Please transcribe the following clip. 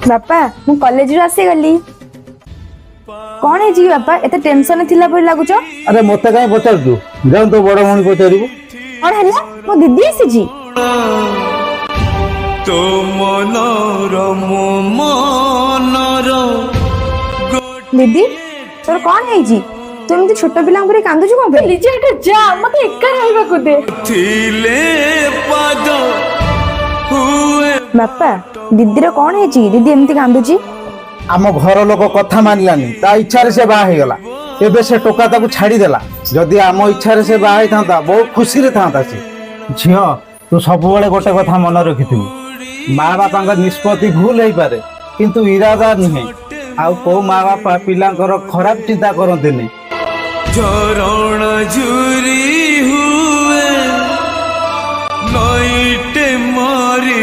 बापा मु कॉलेज रू आसी गली कौन है जी बापा एते टेंशन थिला परि लागुचो। अरे मते कहीं पचारू जाऊँ तो बड़ भौणी पचारू कौन है मो दीदी आसी जी तो मनर मो मनर दीदी तोर कौन है जी तू एमती छोट पिला पर कांदुचु कौन पे लीजे एटा जा मते एका रहबा को दे थिले पाद हुए बापा दीदी रो कौन है जी दीदी एमती कांदुची। आम घर लोक कथा मानिलानी ता इच्छा से बाहा होगला एबे से टोका ताकू छाड़ी देला जदि आम इच्छा से बाहा था बहुत खुशी रे था से झियो तू सब बेले गोटे कथा मन रखिथु माँ बापा निष्पत्ति भूल हो पारे किंतु इरादा नुहे आउ को माँ बापा पिलांकर खराब चिंता करते झरण झुरी हुए नईटे मारी